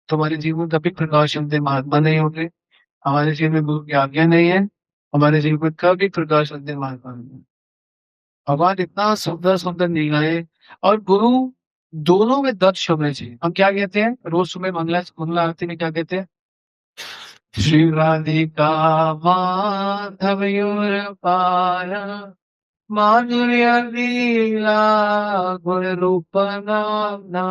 तो हमारे जीवन में कभी प्रकाशन्ते महात्मा नहीं होंगे। हमारे जीवन में गुरु की आज्ञा नहीं है, हमारे जीवन में कभी प्रकाशन्ते महात्मा नहीं है। भगवान इतना सुंदर सुंदर लीलाएं, और गुरु दोनों में दक्ष होने चाहिए। हम क्या कहते हैं रोज सुबह मंगला मंगला आरती में, क्या कहते हैं? श्री राधिका माधवयोर पाया, माधुर्य लीला गुण रूप नामना,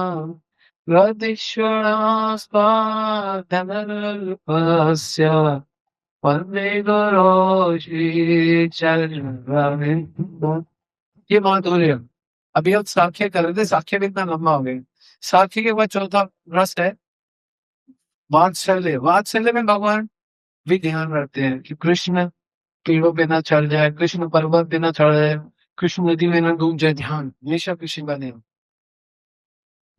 रतिश्वरास्पादनल्पस्य वन्दे गुरो श्री चरणरविन्दम्। ये माधुर्य। अभी हम साख्य कर रहे थे, साख्य भी इतना लंबा हो गया। साख्य के बाद चौथा रस है वात्सल्य। वात्सल्य में भगवान भी ध्यान रखते हैं कि कृष्ण पेड़ों पे ना चढ़ जाए, कृष्ण पर्वत पे ना चढ़ जाए, कृष्ण नदी में ना डूब जाए, ध्यान हमेशा कृष्ण का ध्यान।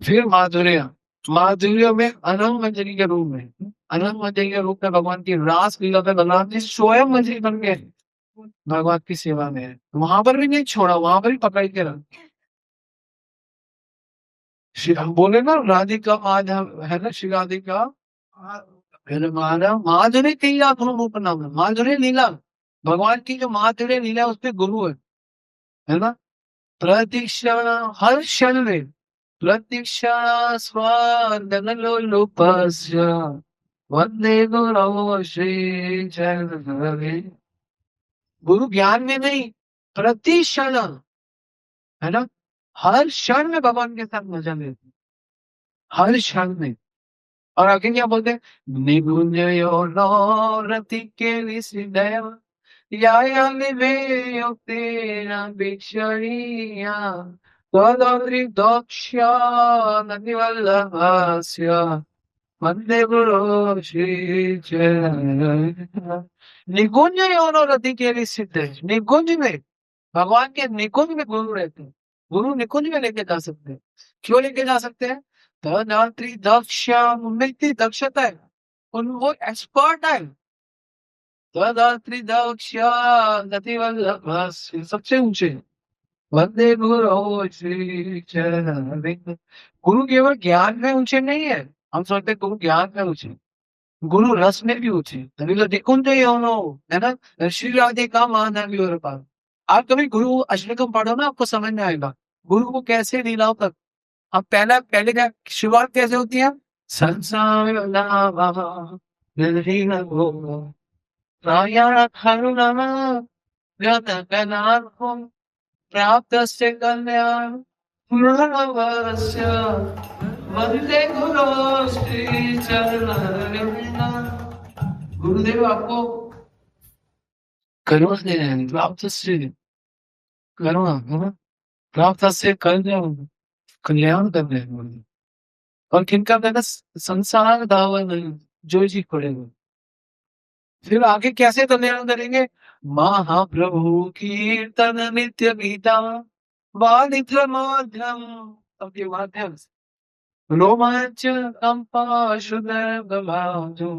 फिर माधुर्य। माधुर्य में अनंग मंजरी के रूप में, अनंग मंजरी के रूप में भगवान की रास लीला पे बलराम जी स्वयं मंजरी बन के भगवान की सेवा में है। वहां पर भी नहीं छोड़ा, वहां पर भी पकड़ के रख। हम बोले ना राधिका माधव है ना, श्री राधिका फिर माधव माधुरी लीला गुरु रूप नाम है। माधुरी लीला, भगवान की जो माधुरी लीला है उसपे गुरु है ना। प्रतीक्षा हर क्षण में, प्रतीक्षा स्वादन लोलुपस्य वंदे गुरु श्री चरण। गुरु ज्ञान में नहीं, प्रति क्षण, है ना, हर क्षण में भगवान के साथ मजा लेते, हर क्षण में। और आगे क्या बोलते हैं? निगुंजयो रति के हृदय यायालिवेयोक्तेन भिक्षणीया त्वदृक्दक्ष्यानतिवल्लभस्य वंदे गुरु श्रीचरण। निकुंज योनो रति के लिए सिद्ध है। निकुंज में भगवान के निकुंज में गुरु रहते हैं। गुरु निकुंज में लेके जा सकते हैं। क्यों लेके जा सकते हैं? तदात्री दक्ष उनमें इतनी दक्षता है, उन वो एक्सपर्ट है। तदात्री दक्ष नतिवल्लभस्य सबसे ऊंचे वंदे गुरु श्री चरण। गुरु केवल ज्ञान में ऊंचे नहीं है। हम सोचते गुरु ज्ञान में ऊंचे, गुरु रस में भी ऊंचे। तभी तो निकुंज योनो है ना, श्री राधे का मान है भी पार। आप कभी गुरु अष्टकम पढ़ो ना, आपको समझ में आएगा गुरु को कैसे लीलाओं तक। अब पहले क्या शुरुआत कैसे होती है? संसार प्राप्त से कल्याण वंदे गुरु श्री चरण। गुरुदेव आपको करुणा दे रहे हैं, प्राप्त से करुणा है ना, प्राप्त से कल्याण कल्याण कर रहे हैं गुरुदेव। और किनका कहना? संसार धावन जो जी पड़ेगा। फिर आगे कैसे कल्याण करेंगे? महाप्रभु कीर्तन नित्य गीता वादित्र माध्यम, सबके माध्यम से रोमांच कंपा शुद्ध गवाजो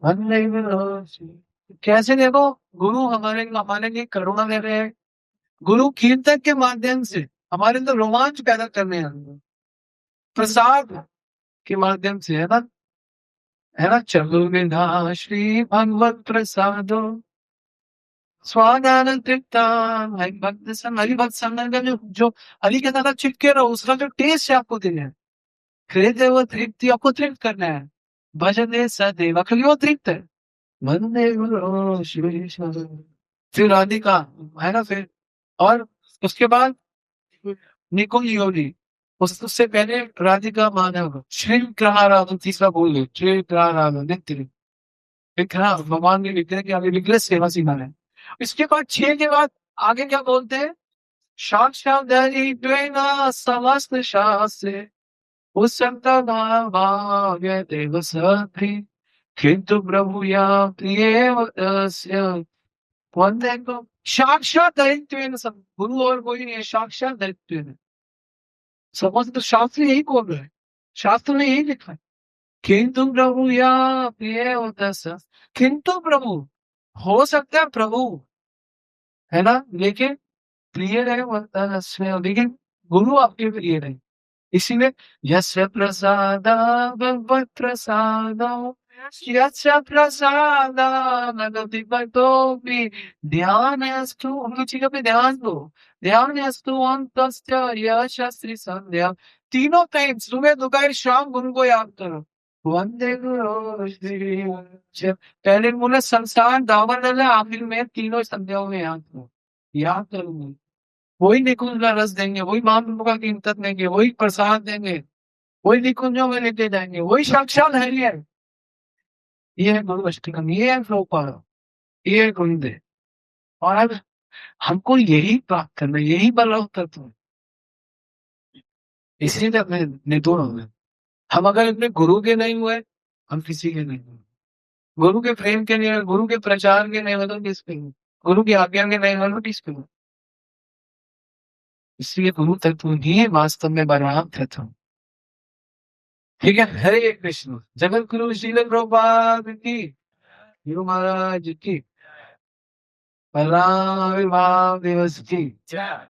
वंदे गुरु श्री। कैसे देखो, गुरु हमारे लिए करुणा दे रहे हैं। गुरु कीर्तन के माध्यम से हमारे अंदर रोमांच पैदा करने हैं, प्रसाद के माध्यम से, है ना। चलो विधा श्री भगवत प्रसादो स्वादान तृप्ता। भक्त संग, हरि भक्त संग का जो हरि के साथ चिपके रहो, उसका जो टेस्ट है आपको देना है। हृदय वो तृप्ति आपको तृप्त करना है। भजन सदैव अखिल वो तृप्त है। वंदे गुरु श्री चरण। फिर राधिका है ना, फिर और उसके बाद निकुंज योगी, उससे पहले राधिका माधव श्री राधन, तीसरा बोल गए श्री राधन नित्य विग्रह। भगवान के विग्रह की आगे विग्रह सेवा सिखाना है। इसके बाद 6 के बाद आगे क्या बोलते हैं? साक्षात समस्त शास्त्र उत्सुकता भाव्य देव सखी किंतु प्रभु या प्रिय वंदे को। साक्षात दैत्य सब, गुरु और कोई नहीं है, साक्षात दैत्य। समस्त शास्त्र यही बोल रहे हैं, शास्त्र में यही लिखा है। किंतु प्रभु या प्रिय किंतु प्रभु हो सकता है प्रभु, है ना, लेकिन प्रिय रहे, लेकिन गुरु आपके प्रिय रहे। इसीलिए यस्य प्रसाद भगवत प्रसाद यस्य प्रसाद नगति भक्तोपि ध्यानस्तु। उनकी चीजों पे ध्यान दो। ध्यानस्तु अंतस्य यश श्री संध्या। तीनों टाइम सुबह दोपहर शाम गुरु को याद करो। वंदे गुरु श्री। पहले बोले संसार दावन है, आखिर में तीनों संध्याओं में याद करूंगी। वही निकुंज का रस देंगे, वही महाप्रभु का कीर्तन देंगे, वही प्रसाद देंगे, वही निकुंजों में लेके जाएंगे, वही साक्षात हरि है। ये है गुरु अष्टकम, ये है प्रभुपाद, ये है गुरुदेव। और अब हमको यही प्राप्त करना, यही बलराव तत्व है। इसीलिए अपने निपुण हो गए। हम अगर अपने गुरु के नहीं हुए, हम किसी के नहीं हुए। गुरु के प्रेम के नहीं, गुरु के प्रचार के नहीं हुए तो किस पे? गुरु की आज्ञा के नहीं हुए तो किस पे? इसलिए गुरु तत्व ही वास्तव में बलराम तत्व। ठीक है। हरे कृष्ण। जगत गुरु श्रील प्रभुपाद की, गुरु महाराज की, बलराम विवाह दिवस की जय।